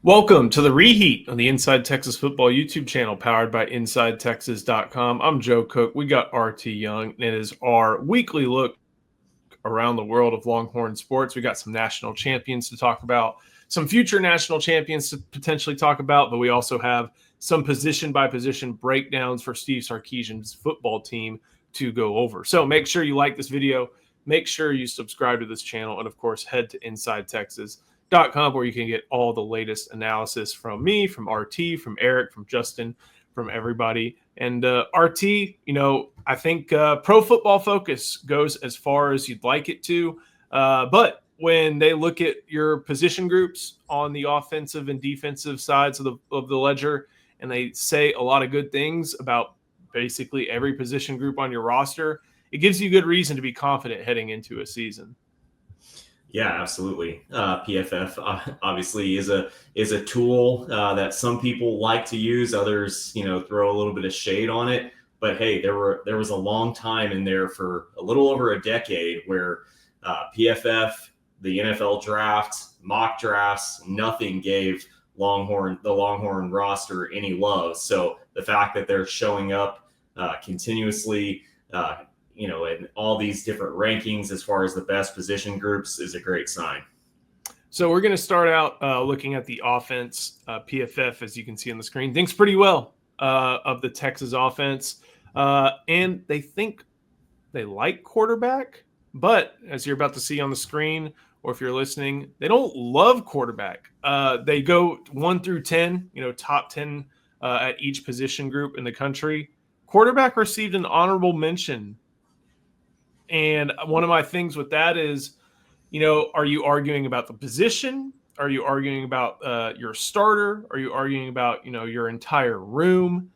Welcome to the Reheat on the Inside Texas Football YouTube channel powered by InsideTexas.com. I'm Joe Cook. We got RT Young, and it is our weekly look around the world of Longhorn sports. We got some national champions to talk about, some future national champions to potentially talk about, but we also have some position-by-position breakdowns for Steve Sarkisian's football team to go over. So make sure you like this video, make sure you subscribe to this channel, and of course, head to InsideTexas.com where you can get all the latest analysis from me, from RT, from Eric, from Justin, from everybody. And RT, I think Pro Football Focus goes as far as you'd like it to. But when they look at your position groups on the offensive and defensive sides of the ledger, and they say a lot of good things about basically every position group on your roster, it gives you good reason to be confident heading into a season. Yeah, absolutely. PFF obviously is a tool that some people like to use. Others, throw a little bit of shade on it. But hey, there was a long time in there for a little over a decade where PFF, the NFL draft, mock drafts, nothing gave the Longhorn roster any love. So the fact that they're showing up continuously, in all these different rankings as far as the best position groups is a great sign. So we're going to start out looking at the offense. PFF, as you can see on the screen, thinks pretty well of the Texas offense. And they think they like quarterback. But as you're about to see on the screen, or if you're listening, they don't love quarterback. They go 1 through 10, top 10 at each position group in the country. Quarterback received an honorable mention. And one of my things with that is, are you arguing about the position? Are you arguing about your starter? Are you arguing about, your entire room?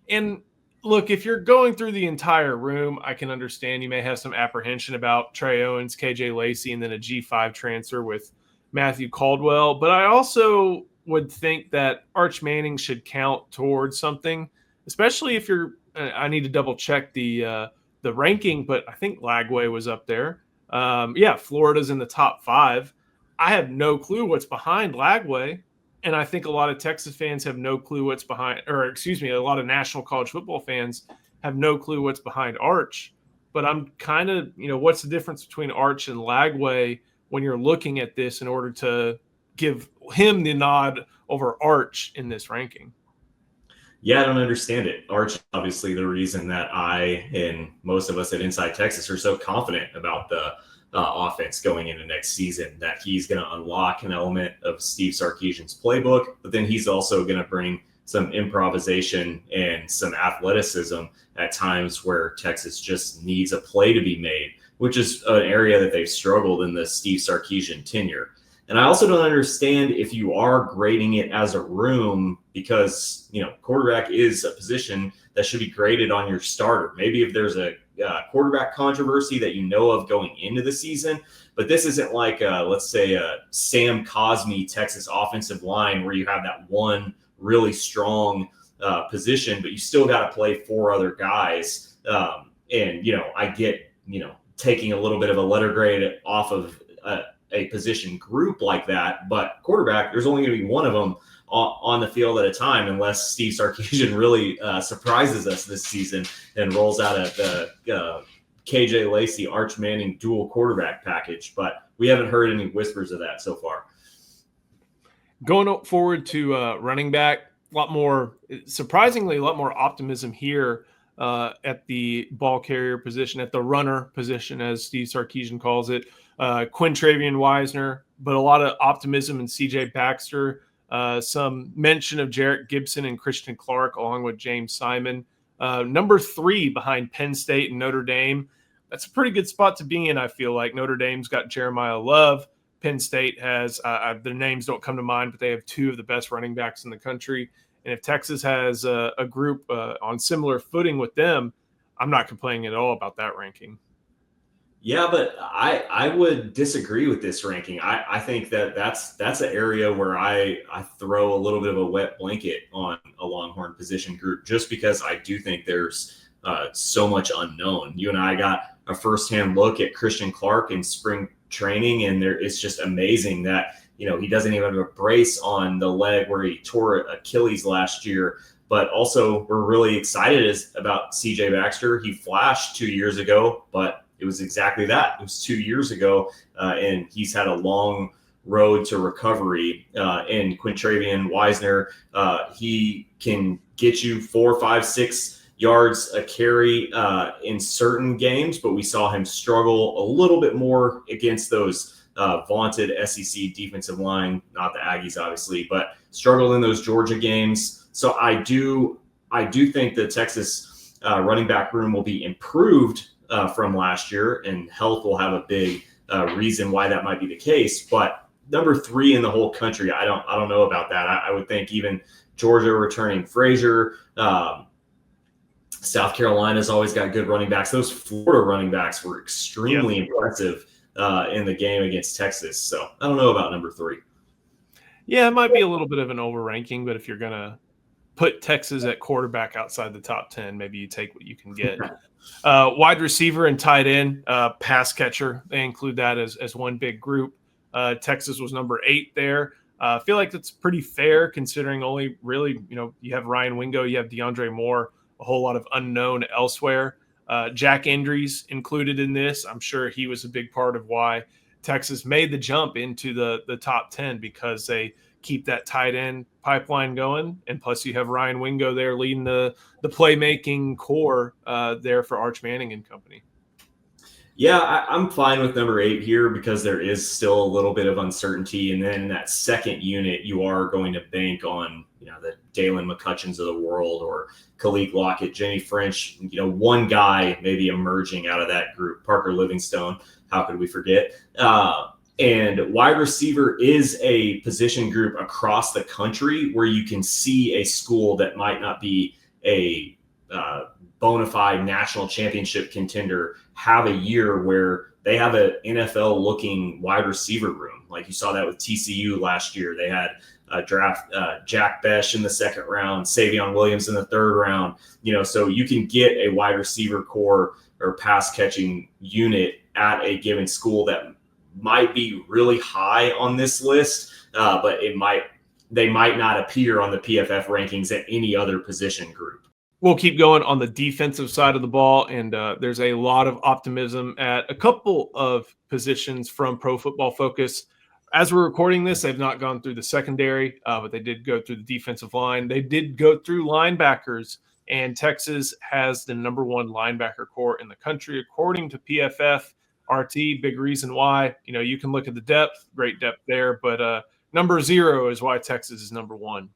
And look, if you're going through the entire room, I can understand you may have some apprehension about Trey Owens, KJ Lacey, and then a G5 transfer with Matthew Caldwell. But I also would think that Arch Manning should count towards something, especially if I need to double check the ranking, but I think Lagway was up there. Florida's in the top 5. I have no clue what's behind Lagway, and I think a lot of Texas fans have no clue what's behind, a lot of national college football fans have no clue what's behind Arch. But I'm kind of, what's the difference between Arch and Lagway when you're looking at this in order to give him the nod over Arch in this ranking? Yeah, I don't understand it. Arch, obviously, the reason that I and most of us at Inside Texas are so confident about the offense going into next season, that he's going to unlock an element of Steve Sarkisian's playbook, but then he's also going to bring some improvisation and some athleticism at times where Texas just needs a play to be made, which is an area that they've struggled in the Steve Sarkisian tenure. And I also don't understand if you are grading it as a room, because, quarterback is a position that should be graded on your starter. Maybe if there's a quarterback controversy that of going into the season, but this isn't like, let's say, a Sam Cosmi Texas offensive line where you have that one really strong position, but you still got to play 4 other guys. I get, taking a little bit of a letter grade off of a position group like that, but quarterback, there's only going to be one of them on the field at a time, unless Steve Sarkisian really surprises us this season and rolls out the KJ Lacey, Arch Manning dual quarterback package. But we haven't heard any whispers of that so far. Going forward to running back, surprisingly, a lot more optimism here at the ball carrier position, at the runner position, as Steve Sarkisian calls it. Quintravian Wisner, but a lot of optimism in CJ Baxter, some mention of Jarrett Gibson and Christian Clark, along with James Simon. Number 3 behind Penn State and Notre Dame. That's a pretty good spot to be in, I feel like. Notre Dame's got Jeremiah Love. Penn State has, their names don't come to mind, but they have 2 of the best running backs in the country. And if Texas has a group on similar footing with them, I'm not complaining at all about that ranking. Yeah, but I would disagree with this ranking. I think that's an area where I throw a little bit of a wet blanket on a Longhorn position group, just because I do think there's so much unknown. You and I got a firsthand look at Christian Clark in spring training, and it's just amazing that he doesn't even have a brace on the leg where he tore Achilles last year. But also, we're really excited about CJ Baxter. He flashed 2 years ago, but it was exactly that. It was 2 years ago, and he's had a long road to recovery. And Quintravian Wisner, he can get you 4, 5, 6 yards a carry in certain games, but we saw him struggle a little bit more against those vaunted SEC defensive line, not the Aggies, obviously, but struggled in those Georgia games. So I do think the Texas running back room will be improved from last year, and health will have a big reason why that might be the case. But number 3 in the whole country, I don't know about that. I would think even Georgia returning Frazier. South Carolina's always got good running backs. Those Florida running backs were extremely impressive in the game against Texas. So I don't know about number 3. Yeah, it might be a little bit of an overranking, but if you're going to put Texas at quarterback outside the top 10, maybe you take what you can get. Wide receiver and tight end, pass catcher, they include that as one big group. Texas was number 8 there. I feel like that's pretty fair considering only really, you have Ryan Wingo, you have DeAndre Moore, a whole lot of unknown elsewhere. Jack Endries included in this. I'm sure he was a big part of why Texas made the jump into the top 10 because they keep that tight end pipeline going. And plus you have Ryan Wingo there leading the playmaking core there for Arch Manning and company. Yeah, I'm fine with number 8 here because there is still a little bit of uncertainty. And then in that second unit, you are going to bank on, the Dalen McCutcheons of the world or Khalid Lockett, Jimmy French, one guy maybe emerging out of that group. Parker Livingstone, how could we forget? And wide receiver is a position group across the country where you can see a school that might not be a bona fide national championship contender have a year where they have an NFL looking wide receiver room. Like you saw that with TCU last year. They had draft Jack Besh in the second round, Savion Williams in the third round, so you can get a wide receiver core or pass catching unit at a given school that might be really high on this list, but they might not appear on the PFF rankings at any other position group. We'll keep going on the defensive side of the ball, and there's a lot of optimism at a couple of positions from Pro Football Focus. As we're recording this, they've not gone through the secondary, but they did go through the defensive line. They did go through linebackers, and Texas has the number 1 linebacker core in the country, according to PFF. RT, big reason why. You can look at the depth, great depth there, but number 0 is why Texas is number 1.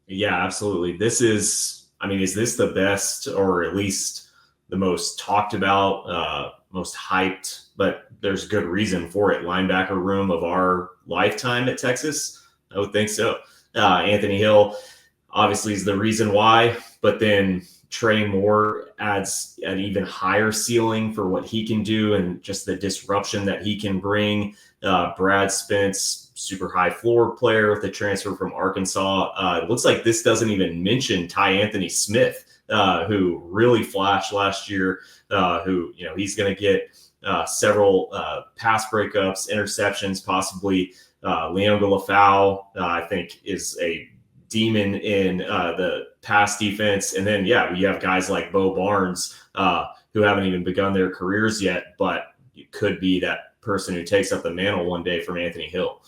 Yeah, absolutely. Is this the best or at least the most talked about, most hyped, but there's good reason for it, linebacker room of our lifetime at Texas? I would think so. Anthony Hill obviously is the reason why, but then Trey Moore adds an even higher ceiling for what he can do and just the disruption that he can bring. Brad Spence, super high floor player with the transfer from Arkansas. It looks like this doesn't even mention Ty Anthony Smith, who really flashed last year, who, he's going to get several pass breakups, interceptions, possibly. Leonga Lafau, I think, is a demon in the pass defense. And then, you have guys like Bo Barnes, who haven't even begun their careers yet, but it could be that person who takes up the mantle one day from Anthony Hill.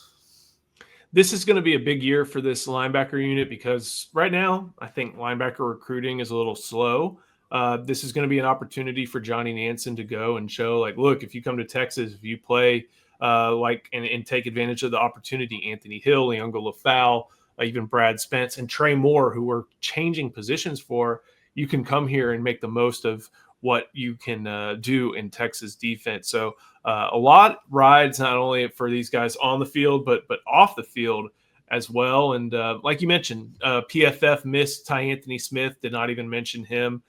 This is going to be a big year for this linebacker unit because right now I think linebacker recruiting is a little slow. This is going to be an opportunity for Johnny Nansen to go and show, look, if you come to Texas, if you play and take advantage of the opportunity, Anthony Hill, Leonga Lafau, even Brad Spence and Trey Moore, who we're changing positions for, you can come here and make the most of what you can do in Texas defense. So a lot rides not only for these guys on the field, but off the field as well. And like you mentioned, PFF missed Ty Anthony Smith, did not even mention him,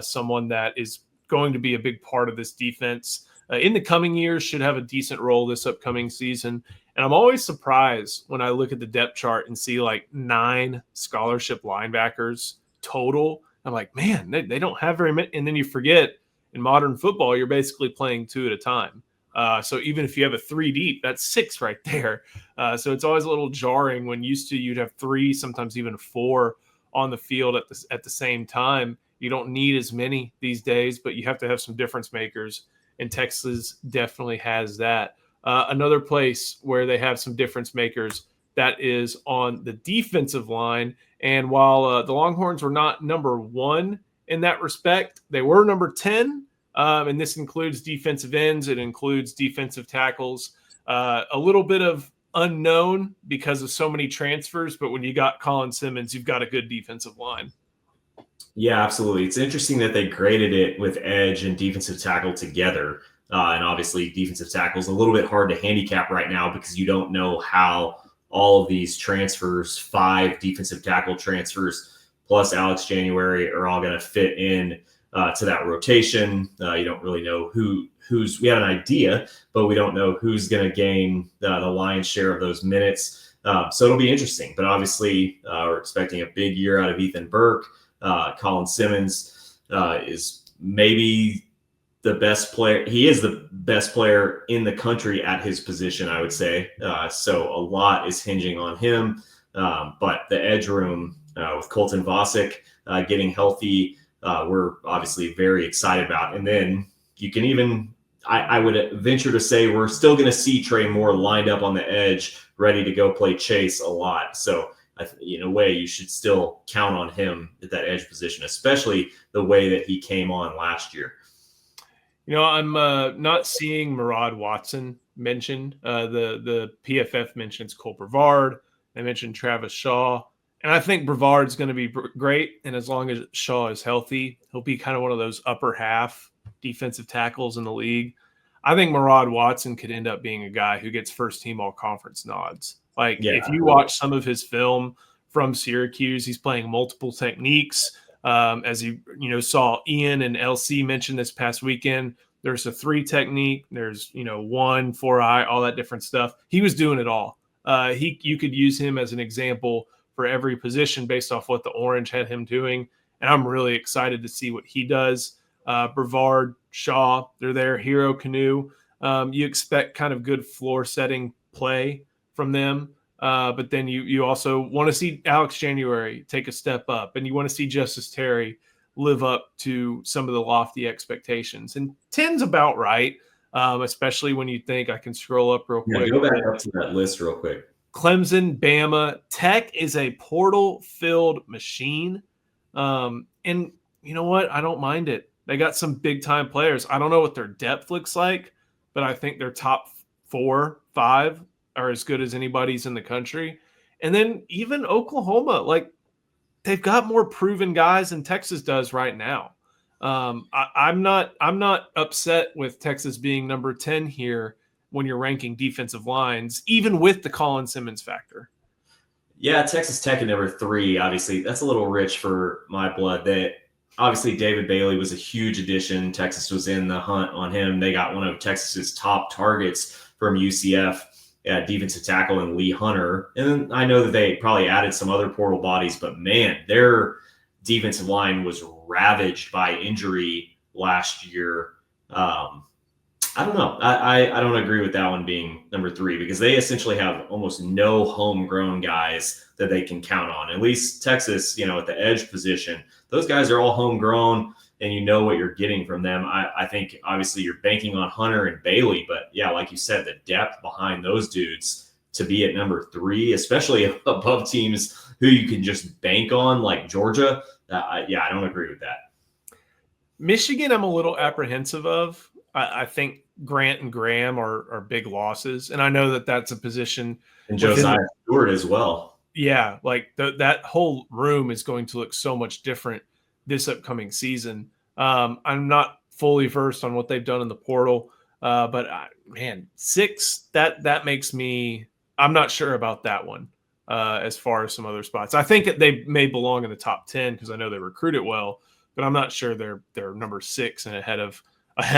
someone that is going to be a big part of this defense in the coming years, should have a decent role this upcoming season. And I'm always surprised when I look at the depth chart and see 9 scholarship linebackers total. I'm like, man, they don't have very many. And then you forget in modern football, you're basically playing 2 at a time. So even if you have a 3 deep, that's 6 right there. So it's always a little jarring when used to you'd have 3, sometimes even 4 on the field at the same time. You don't need as many these days, but you have to have some difference makers, and Texas definitely has that. Another place where they have some difference makers, that is on the defensive line. And while the Longhorns were not number 1 in that respect, they were number 10. And this includes defensive ends. It includes defensive tackles. A little bit of unknown because of so many transfers, but when you got Colin Simmons, you've got a good defensive line. Yeah, absolutely. It's interesting that they graded it with edge and defensive tackle together. And obviously, defensive tackle is a little bit hard to handicap right now because you don't know how all of these transfers, 5 defensive tackle transfers plus Alex January, are all going to fit in to that rotation. You don't really know who's. We have an idea, but we don't know who's going to gain the lion's share of those minutes. So it'll be interesting. But obviously, we're expecting a big year out of Ethan Burke. Colin Simmons is maybe the best player. He is the best player in the country at his position, I would say. So a lot is hinging on him. But the edge room with Colton Vasek getting healthy, we're obviously very excited about. And then you can even, I would venture to say, we're still going to see Trey Moore lined up on the edge, ready to go play chase a lot. So in a way, you should still count on him at that edge position, especially the way that he came on last year. I'm not seeing Murad Watson mentioned. The PFF mentions Cole Brevard. They mentioned Travis Shaw. And I think Brevard's going to be great. And as long as Shaw is healthy, he'll be kind of one of those upper half defensive tackles in the league. I think Murad Watson could end up being a guy who gets first team all conference nods. If you watch some of his film from Syracuse, he's playing multiple techniques. As you saw Ian and LC mention this past weekend, there's a 3 technique, there's 1, 4-eye, all that different stuff. He was doing it all. You could use him as an example for every position based off what the Orange had him doing, and I'm really excited to see what he does. Brevard, Shaw, they're there. Hero Canoe, you expect kind of good floor setting play from them. But then you also want to see Alex January take a step up, and you want to see Justice Terry live up to some of the lofty expectations. And 10's about right, especially when you think, I can scroll up real quick. Go back up to that list real quick. Clemson, Bama, Tech is a portal-filled machine. And you know what? I don't mind it. They got some big-time players. I don't know what their depth looks like, but I think their top 4, 5 are as good as anybody's in the country. And then even Oklahoma, they've got more proven guys than Texas does right now. I'm not upset with Texas being number 10 here when you're ranking defensive lines, even with the Colin Simmons factor. Yeah, Texas Tech at number 3, obviously, that's a little rich for my blood. Obviously, David Bailey was a huge addition. Texas was in the hunt on him. They got one of Texas's top targets from UCF, defensive tackle, and Lee Hunter. And I know that they probably added some other portal bodies, but man, their defensive line was ravaged by injury last year. I don't know. I don't agree with that one being number 3 because they essentially have almost no homegrown guys that they can count on. At least Texas, at the edge position, those guys are all homegrown and you know what you're getting from them. I think obviously you're banking on Hunter and Bailey, but yeah, like you said, the depth behind those dudes to be at number 3, especially above teams who you can just bank on like Georgia. I don't agree with that. Michigan, I'm a little apprehensive of. I think Grant and Graham are big losses, and I know that that's a position. And Josiah Stewart as well. Yeah, that whole room is going to look so much different this upcoming season. I'm not fully versed on what they've done in the portal, but 6, that makes me – I'm not sure about that one as far as some other spots. I think they may belong in the top 10 because I know they recruit it well, but I'm not sure they're number 6 and ahead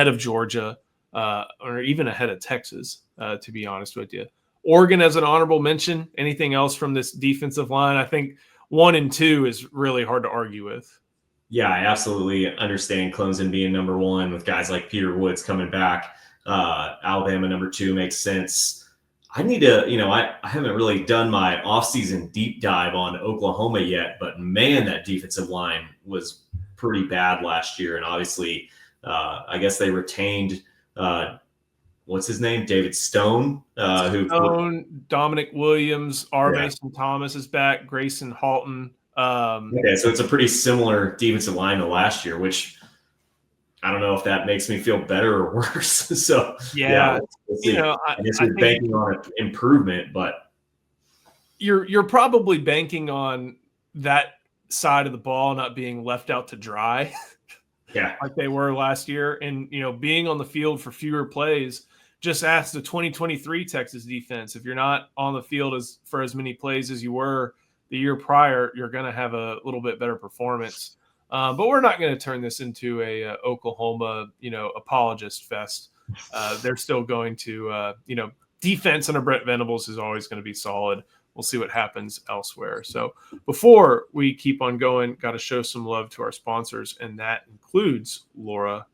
of Georgia or even ahead of Texas, to be honest with you. Oregon as an honorable mention. Anything else from this defensive line? I think 1 and 2 is really hard to argue with. Yeah, I absolutely understand Clemson being number 1 with guys like Peter Woods coming back. Alabama number 2 makes sense. I need to, I haven't really done my offseason deep dive on Oklahoma yet, but man, that defensive line was pretty bad last year. And obviously, I guess they retained, what's his name? David Stone. Dominic Williams, R. Yeah. Mason Thomas is back, Grayson Halton. Okay, so it's a pretty similar defensive line to last year, which I don't know if that makes me feel better or worse. So yeah, we'll see. I guess you're banking on improvement, but you're probably banking on that side of the ball not being left out to dry, like they were last year, and being on the field for fewer plays. Just ask the 2023 Texas defense. If you're not on the field for as many plays as you were the year prior, you're going to have a little bit better performance. But we're not going to turn this into a Oklahoma, apologist fest. They're still going to, defense under Brent Venables is always going to be solid. We'll see what happens elsewhere. So before we keep on going, got to show some love to our sponsors, and that includes Laura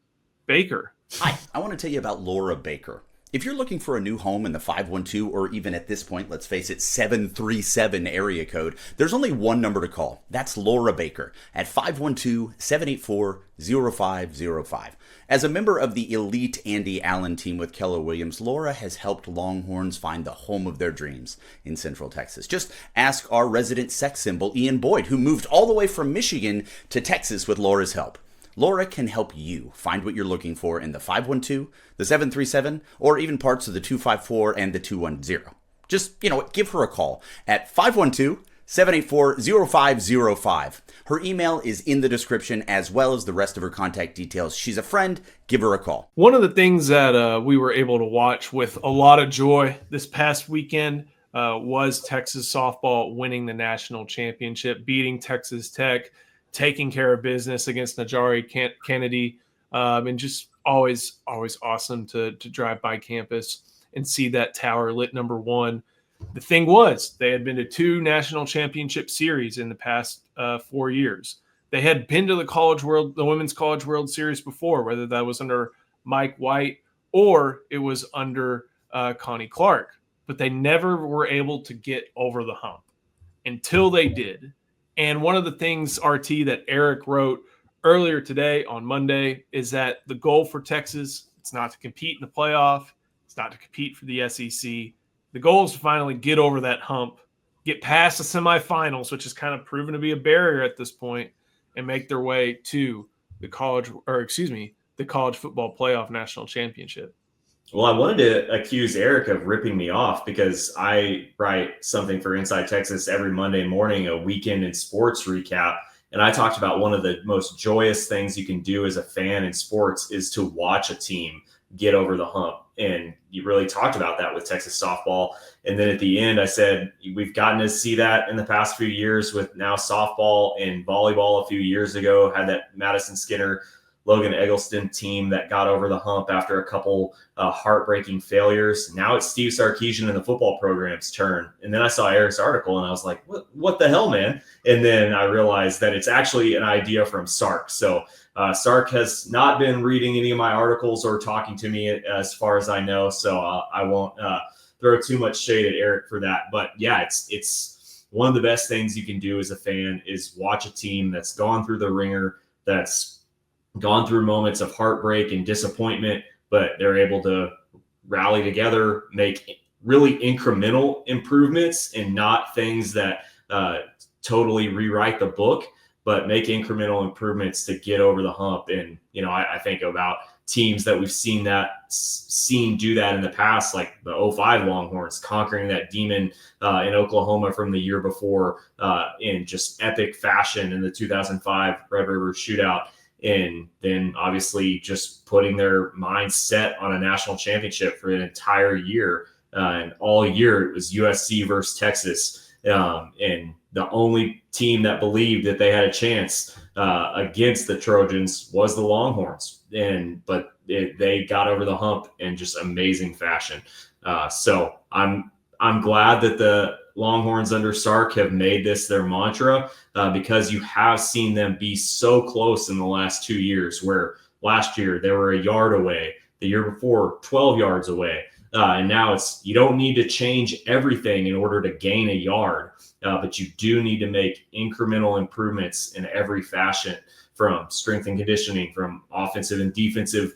Baker. Hi, I want to tell you about Laura Baker. If you're looking for a new home in the 512 or even at this point, let's face it, 737 area code, there's only one number to call. That's Laura Baker at 512-784-0505. As a member of the elite Andy Allen team with Keller Williams, Laura has helped Longhorns find the home of their dreams in Central Texas. Just ask our resident sex symbol, Ian Boyd, who moved all the way from Michigan to Texas with Laura's help. Laura can help you find what you're looking for in the 512, the 737, or even parts of the 254 and the 210. Just, give her a call at 512-784-0505. Her email is in the description as well as the rest of her contact details. She's a friend. Give her a call. One of the things that we were able to watch with a lot of joy this past weekend was Texas softball winning the national championship, beating Texas Tech, taking care of business against Najari Kennedy, and just always awesome to drive by campus and see that tower lit number 1. The thing was, they had been to 2 national championship series in the past 4 years. They had been to the Women's College World Series before, whether that was under Mike White or it was under Connie Clark, but they never were able to get over the hump until they did. And one of the things, RT, that Eric wrote earlier today on Monday is that the goal for Texas, it's not to compete in the playoff. It's not to compete for the SEC. The goal is to finally get over that hump, get past the semifinals, which is kind of proven to be a barrier at this point, and make their way to the college football playoff national championship. Well, I wanted to accuse Eric of ripping me off because I write something for Inside Texas every Monday morning, a weekend in sports recap. And I talked about one of the most joyous things you can do as a fan in sports is to watch a team get over the hump. And you really talked about that with Texas softball. And then at the end, I said, we've gotten to see that in the past few years with now softball and volleyball a few years ago, had that Madison Skinner, Logan Eggleston team that got over the hump after a couple heartbreaking failures. Now it's Steve Sarkisian and the football program's turn. And then I saw Eric's article and I was like, what the hell, man? And then I realized that it's actually an idea from Sark. So Sark has not been reading any of my articles or talking to me as far as I know. So I won't throw too much shade at Eric for that. But yeah, it's one of the best things you can do as a fan is watch a team that's gone through the ringer, that's gone through moments of heartbreak and disappointment, but they're able to rally together, make really incremental improvements and not things that totally rewrite the book, but make incremental improvements to get over the hump. And, I think about teams that we've seen do that in the past, like the 05 Longhorns conquering that demon in Oklahoma from the year before in just epic fashion in the 2005 Red River Shootout. And then obviously just putting their mind set on a national championship for an entire year. And all year it was USC versus Texas. And the only team that believed that they had a chance against the Trojans was the Longhorns. But they got over the hump in just amazing fashion. So I'm glad that the Longhorns under Sark have made this their mantra because you have seen them be so close in the last 2 years, where last year they were a yard away The year before, 12 yards away. And now you don't need to change everything in order to gain a yard, but you do need to make incremental improvements in every fashion, from strength and conditioning, from offensive and defensive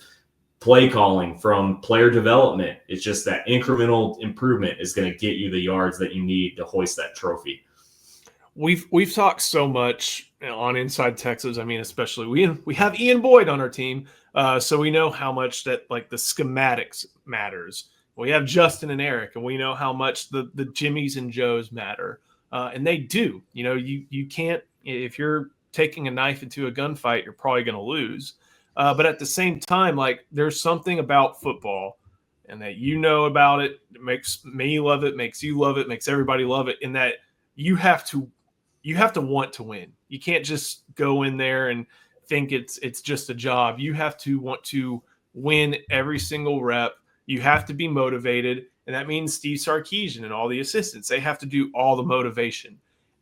play calling, from player development. It's just that incremental improvement is going to get you the yards that you need to hoist that trophy. We've talked so much on Inside Texas. I mean, especially we have Ian Boyd on our team, so we know how much that like the schematics matters. We have Justin and Eric, and we know how much the Jimmies and Joes matter, and they do. You know, you can't, if you're taking a knife into a gunfight, you're probably going to lose. But at the same time, like there's something about football, and that you know about it. It makes me love it, makes you love it, makes everybody love it. In that you have to want to win. You can't just go in there and think it's just a job. You have to want to win every single rep. You have to be motivated, and that means Steve Sarkisian and all the assistants. They have to do all the motivation.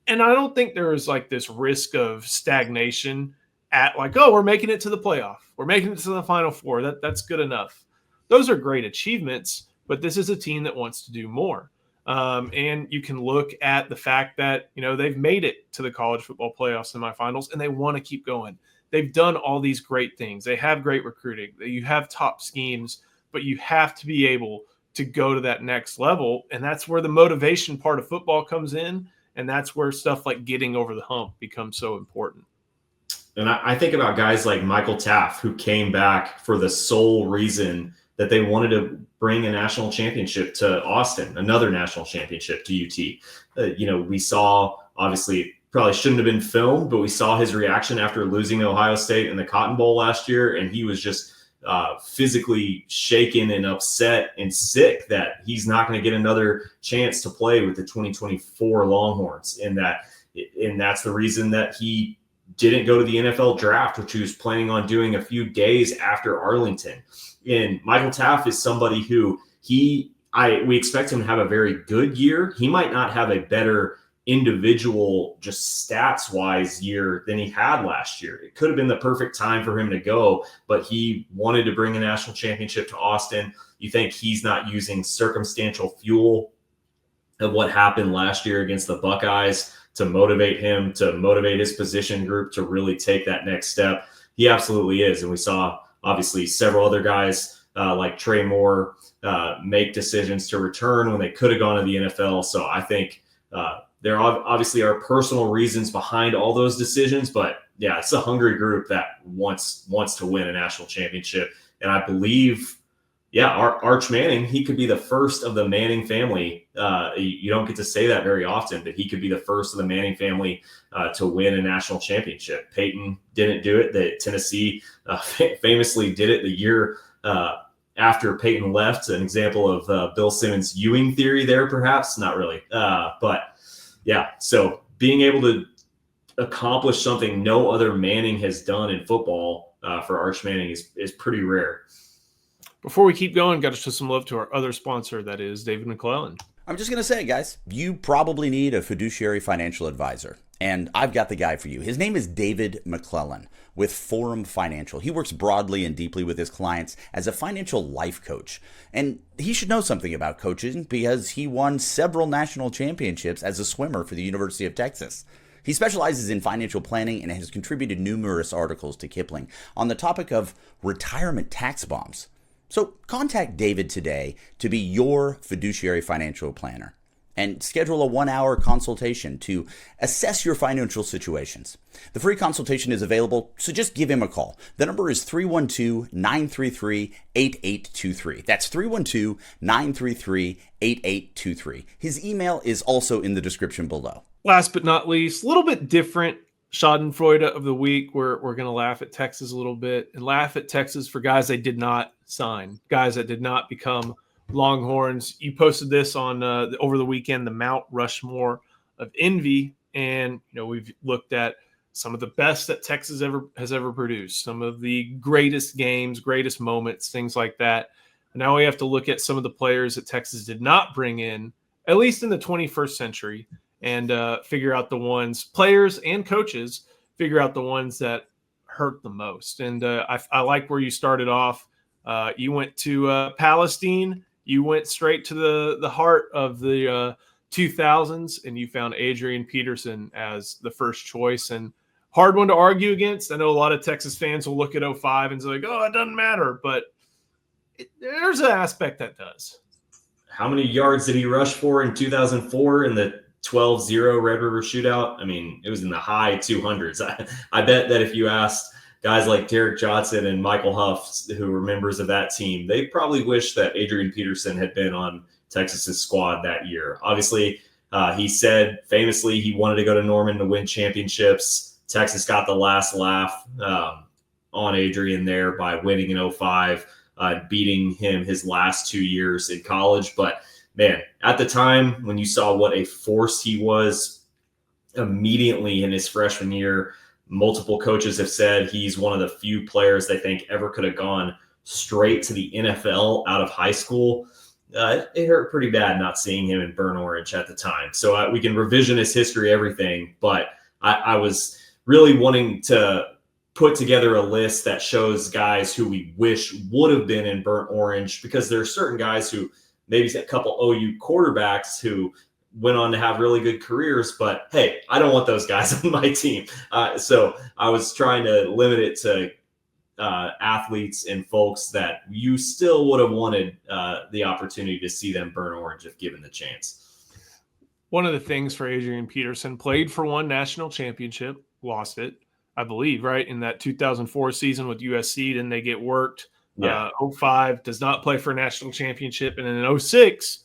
And I don't think there is like this risk of stagnation at like, oh, we're making it to the playoff. We're making it to the Final Four. That's good enough. Those are great achievements, but this is a team that wants to do more. And you can look at the fact that, you know, they've made it to the college football playoff semifinals and they want to keep going. They've done all these great things. They have great recruiting. You have top schemes, but you have to be able to go to that next level. And that's where the motivation part of football comes in. And that's where stuff like getting over the hump becomes so important. And I think about guys like Michael Taft, who came back for the sole reason that they wanted to bring a national championship to Austin, another national championship to UT. We saw, obviously, probably shouldn't have been filmed, but we saw his reaction after losing Ohio State in the Cotton Bowl last year, and he was just physically shaken and upset and sick that he's not going to get another chance to play with the 2024 Longhorns. And that's the reason that he didn't go to the NFL draft, which he was planning on doing a few days after Arlington. And Michael Taft is somebody who we expect him to have a very good year. He might not have a better individual, just stats wise, year than he had last year. It could have been the perfect time for him to go, but he wanted to bring a national championship to Austin. You think he's not using circumstantial fuel of what happened last year against the Buckeyes to motivate him, to motivate his position group to really take that next step? He absolutely is. And we saw, obviously, several other guys like Trey Moore make decisions to return when they could have gone to the NFL. So I think there obviously are personal reasons behind all those decisions, but yeah, it's a hungry group that wants to win a national championship. And I believe, Arch Manning, he could be the first of the Manning family. You don't get to say that very often, but he could be the first of the Manning family to win a national championship. Peyton didn't do it. Tennessee famously did it the year after Peyton left. An example of Bill Simmons' Ewing theory there, perhaps. Not really. But yeah, so being able to accomplish something no other Manning has done in football for Arch Manning is pretty rare. Before we keep going, got to show some love to our other sponsor, that is David McClellan. I'm just going to say, guys, you probably need a fiduciary financial advisor, and I've got the guy for you. His name is David McClellan with Forum Financial. He works broadly and deeply with his clients as a financial life coach, and he should know something about coaching because he won several national championships as a swimmer for the University of Texas. He specializes in financial planning and has contributed numerous articles to Kiplinger on the topic of retirement tax bombs. So contact David today to be your fiduciary financial planner and schedule a 1-hour consultation to assess your financial situations. The free consultation is available, so just give him a call. The number is 312-933-8823. That's 312-933-8823. His email is also in the description below. Last but not least, a little bit different Schadenfreude of the week. We're going to laugh at Texas a little bit and laugh at Texas for guys they did not sign, guys that did not become Longhorns. You posted this on over the weekend, the Mount Rushmore of envy, and we've looked at some of the best that Texas has ever produced, some of the greatest games, greatest moments, things like that. And now we have to look at some of the players that Texas did not bring in, at least in the 21st century, and figure out the ones, players and coaches, figure out the ones that hurt the most. And I like where you started off You went to Palestine. You went straight to the heart of the 2000s, and you found Adrian Peterson as the first choice. And hard one to argue against. I know a lot of Texas fans will look at 05 and say, like, oh, it doesn't matter. But there's an aspect that does. How many yards did he rush for in 2004 in the 12-0 Red River Shootout? I mean, it was in the high 200s. I bet that if you asked guys like Derek Johnson and Michael Huff, who were members of that team, they probably wish that Adrian Peterson had been on Texas's squad that year. Obviously, he said famously he wanted to go to Norman to win championships. Texas got the last laugh on Adrian there by winning in 05. Beating him his last 2 years in college. But man, at the time when you saw what a force he was immediately in his freshman year, multiple coaches have said he's one of the few players they think ever could have gone straight to the NFL out of high school. It hurt pretty bad not seeing him in burnt orange at the time. So we can revisionist history, everything, but I was really wanting to put together a list that shows guys who we wish would have been in burnt orange, because there are certain guys who maybe a couple OU quarterbacks who went on to have really good careers, but hey, I don't want those guys on my team. So I was trying to limit it to athletes and folks that you still would have wanted the opportunity to see them burn orange if given the chance. One of the things for Adrian Peterson, played for one national championship, lost it, I believe, right, in that 2004 season with USC. Then they get worked. Yeah. 05 does not play for a national championship. And then in 06,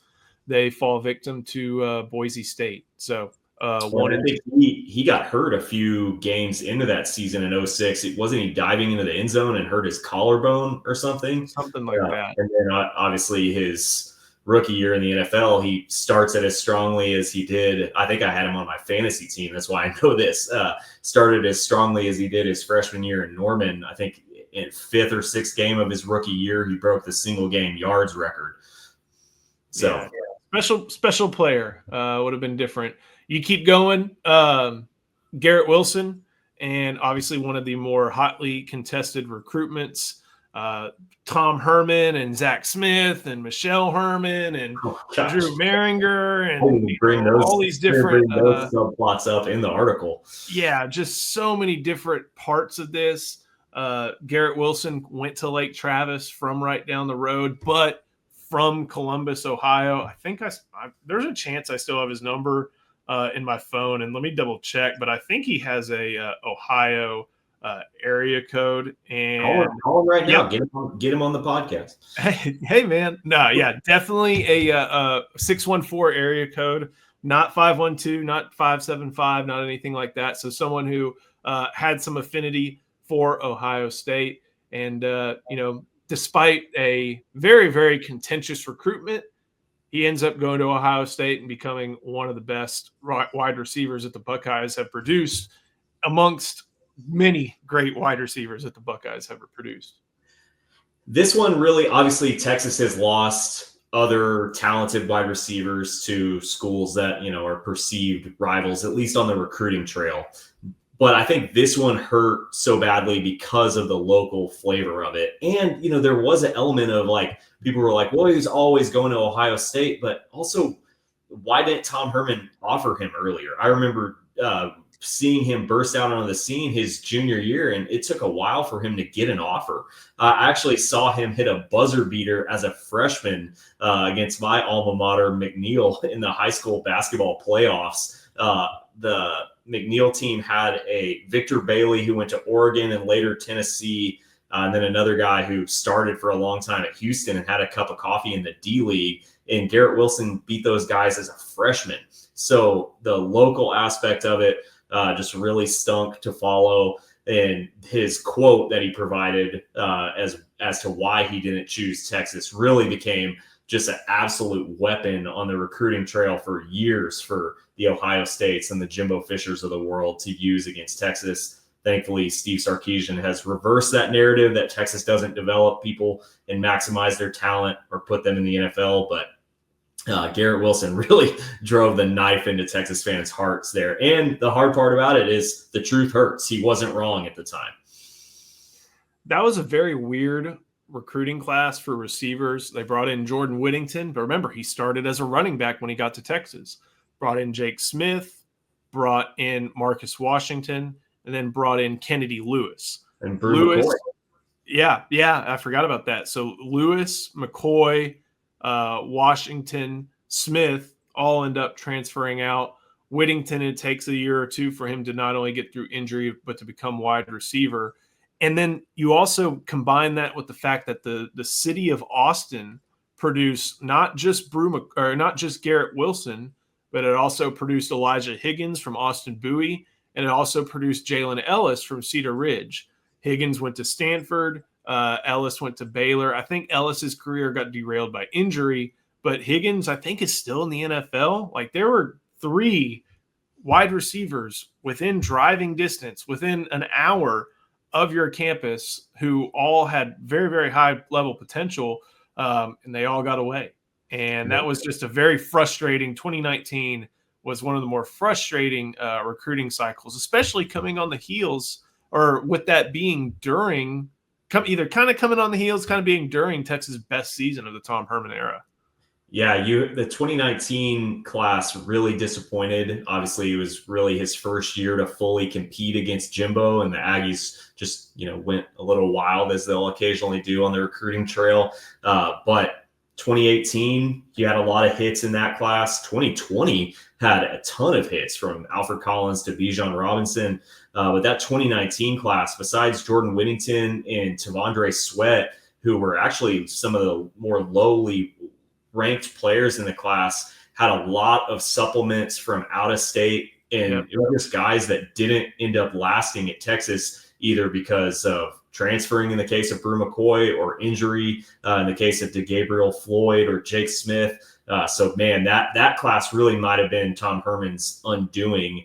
they fall victim to Boise State. So I think he got hurt a few games into that season in 06. Wasn't he diving into the end zone and hurt his collarbone or something? Something like that. And then obviously his rookie year in the NFL, he starts it as strongly as he did. I think I had him on my fantasy team. That's why I know this. Started as strongly as he did his freshman year in Norman. I think in 5th or 6th game of his rookie year, he broke the single game yards record. So special player would have been different. You keep going. Garrett Wilson, and obviously one of the more hotly contested recruitments. Tom Herman and Zach Smith and Michelle Herman and Drew Maringer and all these different subplots up in the article. Yeah, just so many different parts of this. Garrett Wilson went to Lake Travis from right down the road, but from Columbus, Ohio. I think there's a chance I still have his number in my phone, and let me double check, but I think he has a Ohio area code. And call him right now. Get him on the podcast. Hey man, no, yeah, definitely a 614 area code, not 512, not 575, not anything like that. So someone who had some affinity for Ohio State, and despite a very, very contentious recruitment, he ends up going to Ohio State and becoming one of the best wide receivers that the Buckeyes have produced, amongst many great wide receivers that the Buckeyes have produced. This one really, obviously, Texas has lost other talented wide receivers to schools that, are perceived rivals, at least on the recruiting trail. But I think this one hurt so badly because of the local flavor of it. And, there was an element of people were like, well, he's always going to Ohio State, but also why didn't Tom Herman offer him earlier? I remember seeing him burst out onto the scene his junior year, and it took a while for him to get an offer. I actually saw him hit a buzzer beater as a freshman against my alma mater, McNeil, in the high school basketball playoffs. The McNeil team had a Victor Bailey who went to Oregon and later Tennessee, and then another guy who started for a long time at Houston and had a cup of coffee in the D-League. And Garrett Wilson beat those guys as a freshman. So the local aspect of it just really stunk to follow. And his quote that he provided as to why he didn't choose Texas really became just an absolute weapon on the recruiting trail for years for the Ohio States and the Jimbo Fishers of the world to use against Texas. Thankfully, Steve Sarkisian has reversed that narrative that Texas doesn't develop people and maximize their talent or put them in the NFL. But Garrett Wilson really drove the knife into Texas fans' hearts there. And the hard part about it is the truth hurts. He wasn't wrong at the time. That was a very weird recruiting class for receivers. They brought in Jordan Whittington, but remember, he started as a running back when he got to Texas. Brought in Jake Smith, brought in Marcus Washington, and then brought in Kennedy Lewis. And Brew McCoy. Yeah, I forgot about that. So Lewis, McCoy, Washington, Smith all end up transferring out. Whittington, it takes a year or two for him to not only get through injury, but to become wide receiver. And then you also combine that with the fact that the city of Austin produced not just Garrett Wilson, but it also produced Elijah Higgins from Austin Bowie, and it also produced Jalen Ellis from Cedar Ridge. Higgins went to Stanford. Ellis went to Baylor. I think Ellis's career got derailed by injury, but Higgins, I think, is still in the NFL. Like, there were 3 wide receivers within driving distance, within an hour of your campus, who all had very, very high level potential, and they all got away. And that was just a very frustrating 2019 was one of the more frustrating recruiting cycles, especially coming on the heels, or with that being during, either kind of coming on the heels, kind of being during Texas' best season of the Tom Herman era. Yeah, the 2019 class really disappointed. Obviously, it was really his first year to fully compete against Jimbo, and the Aggies just, went a little wild, as they'll occasionally do on the recruiting trail. But 2018, you had a lot of hits in that class. 2020 had a ton of hits, from Alfred Collins to Bijan Robinson. But that 2019 class, besides Jordan Whittington and Tavondre Sweat, who were actually some of the more lowly ranked players in the class, had a lot of supplements from out of state, and it was just guys that didn't end up lasting at Texas, either because of transferring in the case of Brew McCoy, or injury in the case of DeGabriel Floyd or Jake Smith. So man, that class really might have been Tom Herman's undoing.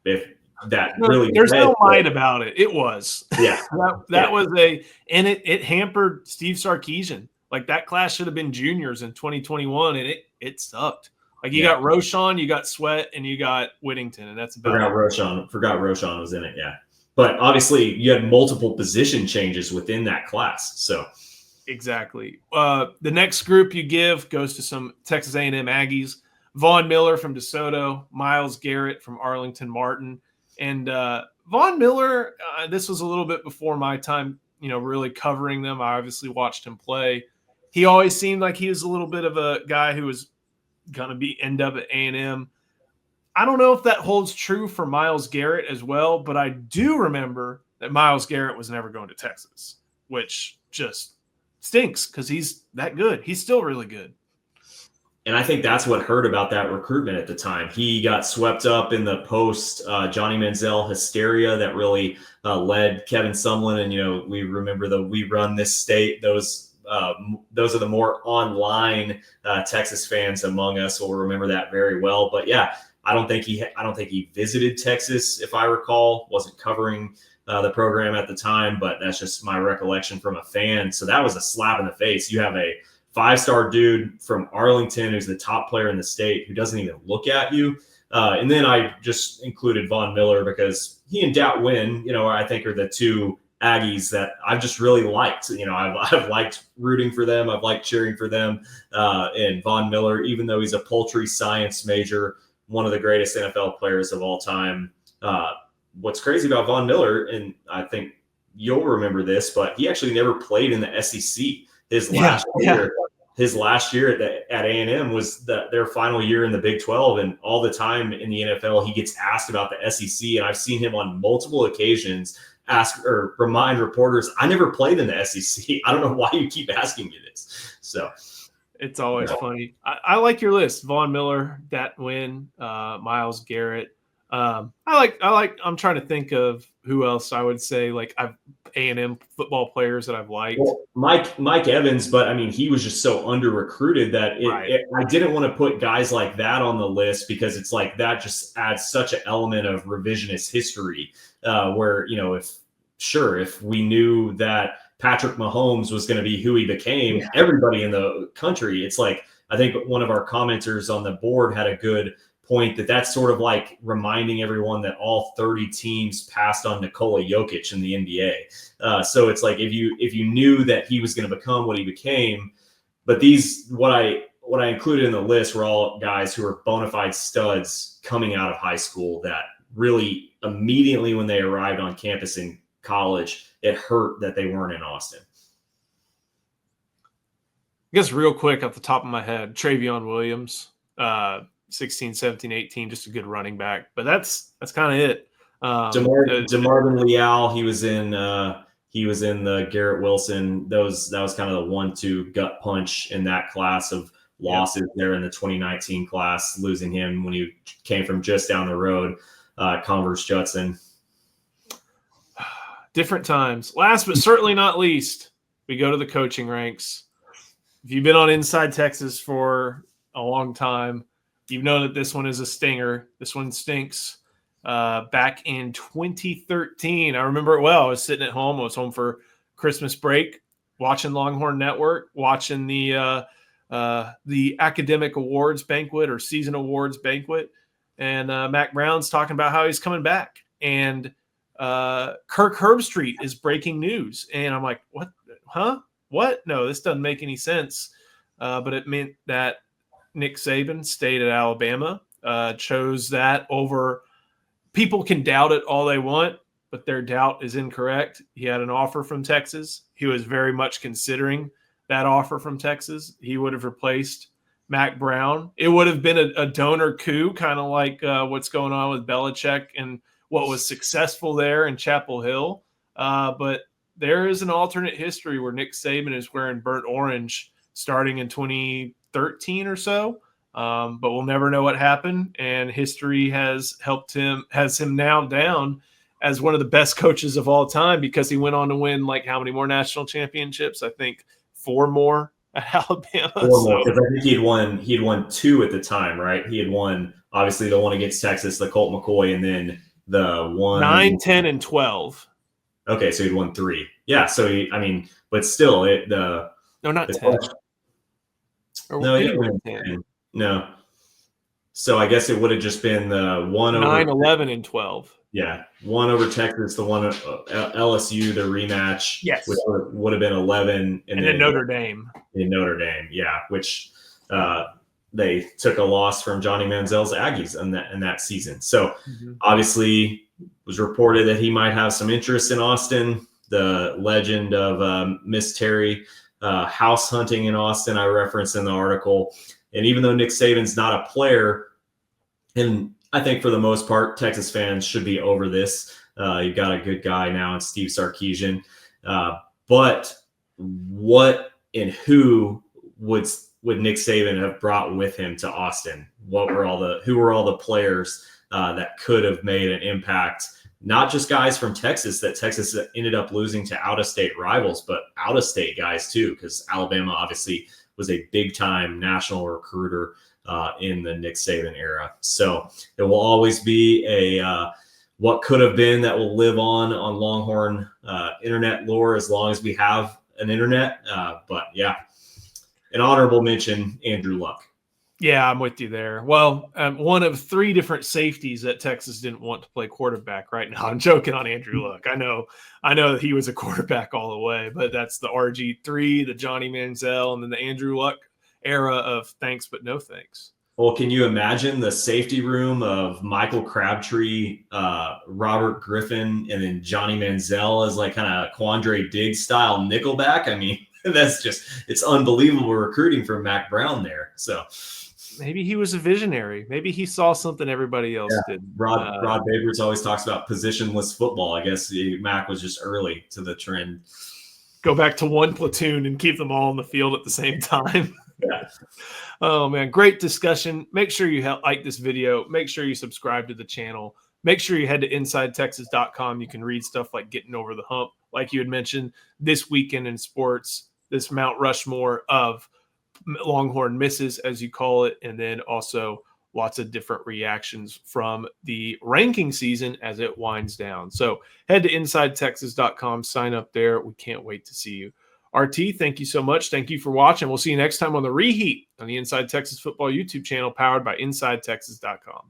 There's no might about it. It was. Yeah. that was and it hampered Steve Sarkisian. Like, that class should have been juniors in 2021, and it sucked. Like, you got Roschon, you got Sweat, and you got Whittington, and that's about it. Forgot Roschon was in it, yeah. But obviously, you had multiple position changes within that class. So exactly. The next group you give goes to some Texas A&M Aggies. Vaughn Miller from DeSoto, Myles Garrett from Arlington Martin. And Vaughn Miller, this was a little bit before my time, really covering them. I obviously watched him play. He always seemed like he was a little bit of a guy who was going to end up at A&M. I don't know if that holds true for Myles Garrett as well, but I do remember that Myles Garrett was never going to Texas, which just stinks because he's that good. He's still really good. And I think that's what hurt about that recruitment at the time. He got swept up in the post Johnny Manziel hysteria that really led Kevin Sumlin. And, we remember the "We Run This State." Those are the more online Texas fans among us will remember that very well. But yeah, I don't think he visited Texas, if I recall. Wasn't covering the program at the time, but that's just my recollection from a fan. So that was a slap in the face. You have a 5-star dude from Arlington who's the top player in the state who doesn't even look at you. And then I just included Vaughn Miller because he and Dat Wynn, I think are the 2 Aggies that I've just really liked. I've liked rooting for them. I've liked cheering for them. And Vaughn Miller, even though he's a poultry science major, one of the greatest NFL players of all time. What's crazy about Vaughn Miller, and I think you'll remember this, but he actually never played in the SEC. His last year at A&M was their final year in the Big 12, and all the time in the NFL, he gets asked about the SEC, and I've seen him on multiple occasions ask or remind reporters, "I never played in the SEC. I don't know why you keep asking me this." So it's always funny. I like your list: Vaughn Miller, Dat Wynn, Myles Garrett. I'm trying to think of who else I would say, like, I've A&M football players that I've liked. Well, Mike Evans, but I mean, he was just so under recruited that I didn't want to put guys like that on the list because it's like that just adds such an element of revisionist history where, if we knew that Patrick Mahomes was going to be who he became, everybody in the country, it's like, I think one of our commenters on the board had a good point that's sort of like reminding everyone that all 30 teams passed on Nikola Jokic in the NBA. So it's like if you knew that he was going to become what he became, but what I included in the list were all guys who were bona fide studs coming out of high school that really immediately when they arrived on campus in college, it hurt that they weren't in Austin. I guess real quick off the top of my head, Travion Williams, 16, 17, 18, just a good running back. But that's kind of it. DeMarvin Leal, he was in the Garrett Wilson. That was kind of the 1-2 gut punch in that class of losses there in the 2019 class, losing him when he came from just down the road, Converse Judson. Different times. Last but certainly not least, we go to the coaching ranks. If you've been on Inside Texas for a long time, you know that this one is a stinger. This one stinks. Back in 2013, I remember it well. I was sitting at home. I was home for Christmas break, watching Longhorn Network, watching the academic awards banquet or season awards banquet. And Mac Brown's talking about how he's coming back. And Kirk Herbstreit is breaking news. And I'm like, what? Huh? What? No, this doesn't make any sense. But it meant that Nick Saban stayed at Alabama, chose that over. People can doubt it all they want, but their doubt is incorrect. He had an offer from Texas. He was very much considering that offer from Texas. He would have replaced Mac Brown. It would have been a donor coup, kind of like what's going on with Belichick and what was successful there in Chapel Hill. But there is an alternate history where Nick Saban is wearing burnt orange starting in 2013 or so. But we'll never know what happened. And history has him now down as one of the best coaches of all time because he went on to win like how many more national championships? I think 4 more at Alabama. 4 more, because I think he had won 2 at the time, right? He had won obviously the one against Texas, the Colt McCoy, and then the one 9, 10, and 12. Okay, so he'd won 3. Yeah, so but still no, not 10. No, he didn't win 10. No. So I guess it would have just been the one 9, over 11, and 12. Yeah, one over Texas, the one LSU, the rematch, yes, which would have been 11, and then Notre Dame. In Notre Dame, yeah, which they took a loss from Johnny Manziel's Aggies in that season. So obviously, it was reported that he might have some interest in Austin. The legend of Miss Terry house hunting in Austin, I referenced in the article. And even though Nick Saban's not a player, and I think for the most part, Texas fans should be over this. You've got a good guy now in Steve Sarkisian. But what and who would Nick Saban have brought with him to Austin? Who were all the players that could have made an impact? Not just guys from Texas that Texas ended up losing to out-of-state rivals, but out-of-state guys too, because Alabama obviously was a big-time national recruiter in the Nick Saban era. So it will always be a what could have been that will live on Longhorn internet lore as long as we have an internet. But yeah, an honorable mention, Andrew Luck. Yeah, I'm with you there. Well, one of 3 different safeties that Texas didn't want to play quarterback right now. I'm joking on Andrew Luck. I know that he was a quarterback all the way, but that's the RG3, the Johnny Manziel, and then the Andrew Luck era of thanks but no thanks. Well, can you imagine the safety room of Michael Crabtree, Robert Griffin, and then Johnny Manziel as like kind of Quandre Diggs style nickelback? I mean, it's unbelievable recruiting from Mac Brown there. So maybe he was a visionary. Maybe he saw something everybody else did. Rod Babers always talks about positionless football. I guess Mac was just early to the trend. Go back to one platoon and keep them all on the field at the same time. Yeah. Oh, man. Great discussion. Make sure you like this video. Make sure you subscribe to the channel. Make sure you head to InsideTexas.com. You can read stuff like Getting Over the Hump, like you had mentioned, this weekend in sports, this Mount Rushmore of Longhorn misses, as you call it, and then also lots of different reactions from the ranking season as it winds down. So head to InsideTexas.com, sign up there. We can't wait to see you. RT, thank you so much. Thank you for watching. We'll see you next time on the Reheat on the Inside Texas Football YouTube channel powered by InsideTexas.com.